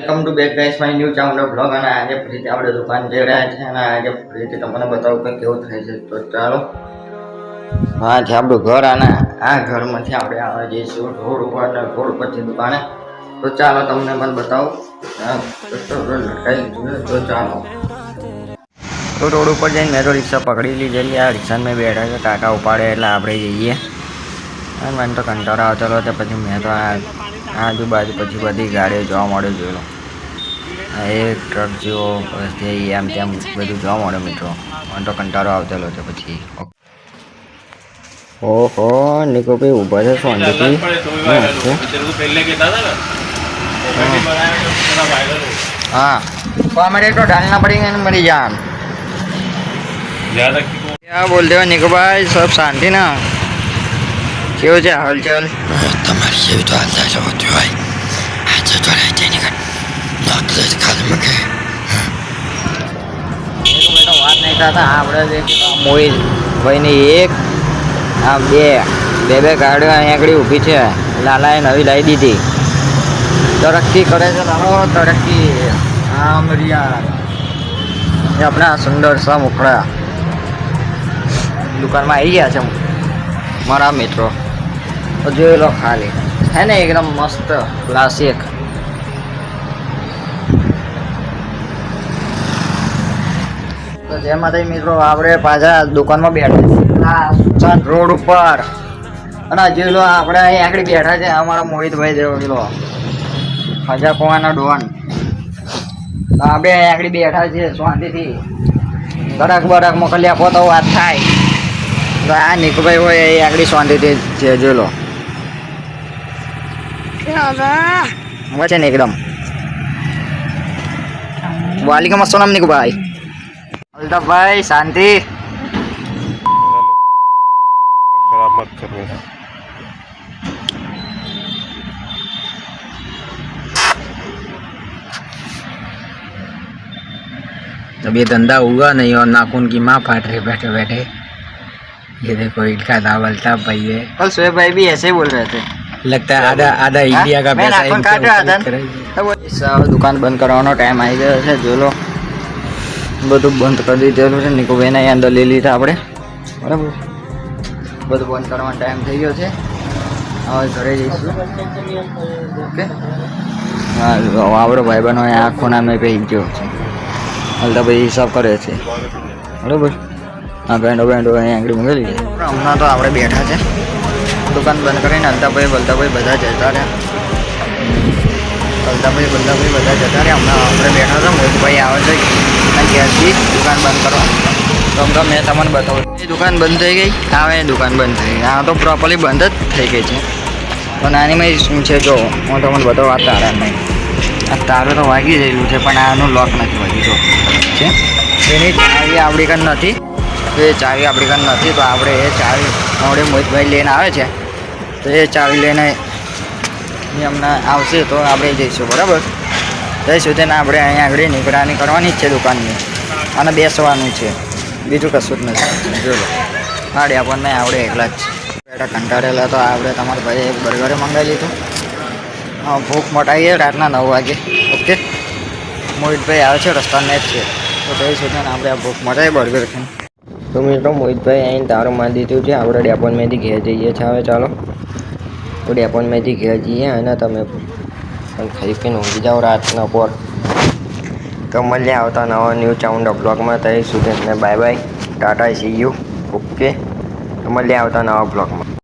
welcome to back guys my new ચાઉન્ડર blog અને આજે ફરીથી આપણે દુકાન જઈ રહ્યા છે અને આજે ફરીથી તમને બતાવું કે કેવું થાય છે તો ચાલો હા છે આપણું ઘર અને આ ઘરમાંથી આપણે આવવા જઈશું રોડ ઉપર અને રોડ પરથી દુકાને તો ચાલો તમને પણ બતાવું તો ચાલો તો રોડ ઉપર જઈને મેં તો રિક્ષા પકડી લીધેલી આ રિક્ષામાં મેં બેઠા છે કાકા ઉપાડે એટલે આપણે જઈએ અને મને તો કંટાળો આવતો હતો પછી મેં તો આજુબાજુ પછી બધી ગાડીઓ જોવા મળે જોયેલો એક ટ્રક જેવો પછી એમ તેમ બધું જોવા મળે મિત્રો મને તો કંટાળો આવતેલો છે પછી ઓહો નિકો ભાઈ ઊભા છે શાંતિથી हाँ तो हमारे तो डालना पड़ेगा ना मरी जान क्या बोलते हो निको भाई सब शांति ना क्यों છે હાલચાલ તમારી જેવી તો હાલતા જ હોતી હોય આજે તો રહેતી નહીં નોકરી જ ખાલી મૂકે તો વાત નહીં થતા આપણે મોહિત ભાઈની એક આ બે ગાડીઓ અહીંયા આગળ ઊભી છે લાલાએ નવી લાવી દીધી તરક્કી કરે છે લાલો તરક્કી આમ રિયા એ આપણા સુંદર સા મુખડા દુકાનમાં આવી ગયા છે મારા મિત્રો તો જોઈ લો ખાલી હે ને એકદમ મસ્ત ક્લાસિક તો જેમાંથી મિત્રો આપણે પાછા દુકાનમાં બેઠા રોડ ઉપર અને જોઈ લો આપણે અહીં આગળ બેઠા છે અમારા મોહિતભાઈ જોઈ લો હજા કોવાના ડોન આપણે અહીં આગળ બેઠા છે શાંતિથી બરાક મોકલી આપો તો વાત થાય તો આ નિકુભાઈ હોય એ આગળ શાંતિથી છે જોઈ લો છે ને એકદમ વાલીકમ અસલામ નિકુભાઈ અલ્તાફભાઈ શાંતિ खराब मत करो अब ये धंधा हुआ नहीं और नाखून की माँ फाट रही बैठे बैठे ये देखो इनका नाम अल्ताफ भाई है कल शोएब भाई भी ऐसे ही बोल रहे थे लगता है आधा इंडिया का पैसा इनके ऊपर દુકાન બંધ કરવાનો ટાઈમ આવી ગયો છે જો લો બધું બંધ કરી દીધેલું છે નિકુભાઈને અહીં અંદર લઈ લીધા આપણે બરાબર બધું બંધ કરવાનો ટાઈમ થઈ ગયો છે હવે ઘરે જઈશું ઓકે હા આવડો ભાઈ બહેનો આ ખૂણા મેં પહેરી ગયો છે અલ્તાભાઈ હિસાબ કરે છે બરાબર હા બેન્ડો અહીંયા આગળ મૂકેલી છે હમણાં તો આપણે બેઠા છે દુકાન બંધ કરીને અલ્તાભાઈ બધા જતા રહ્યા અલ્તાભાઈ બધા જતા રહ્યા હમણાં આપણે બેઠા હતા મોહિતભાઈ આવે છે અને ઘેરથી દુકાન બંધ કરવા તો હમણાં મેં તમને બતાવું એ દુકાન બંધ થઈ ગઈ હવે દુકાન બંધ થઈ ગઈ આ તો પ્રોપરલી બંધ જ થઈ ગઈ છે પણ આનીમાં શું છે જો હું તમને બતાવું આ તારા નહીં આ તારું તો વાગી ગયેલું છે પણ આનું લોક નથી વાગ્યું જો છે એની ચાવી આપણી કાન નથી એ ચાવી આપણી કાન નથી તો આપણે એ ચાવી આપણે મોહિતભાઈ લઈને આવે છે તો એ ચાવી લઈને હમણાં આવશે તો આપણે જઈશું બરાબર જઈશું તેને આપણે અહીંયા આગળ નીકળવાની કરવાની જ છે દુકાનની અને બેસવાનું છે બીજું કશું જ નથી જોલો હાડે આપણને આવડે એકલા જ બેટા કંટાળેલા તો આપણે તમારા ભાઈ એક બર્ગરે મંગાવી લીધું ભૂખ મટાવીએ રાતના 9 વાગે ઓકે મોહિતભાઈ આવે છે રસ્તાને જ છે તો જઈશું તેને આપણે આ ભૂખ મટાવીએ બર્ગર ખાઈને તો મિત્રો મોહિતભાઈ અહીં તારું મારી દીધું છે આપણે ડેપોનમાંથી ઘેર જઈએ છીએ હવે ચાલો તો ડેપોનમાંથી ઘેર જઈએ અને તમે પણ ખાઈ પીને ઊંઘી જાઓ રાતના પર તો મળીએ આવતા નવા ન્યૂ ચાઉન્ડર બ્લોગમાં ત્યાં સુધી bye bye Tata C you okay તો મળીએ આવતા નવા બ્લોગમાં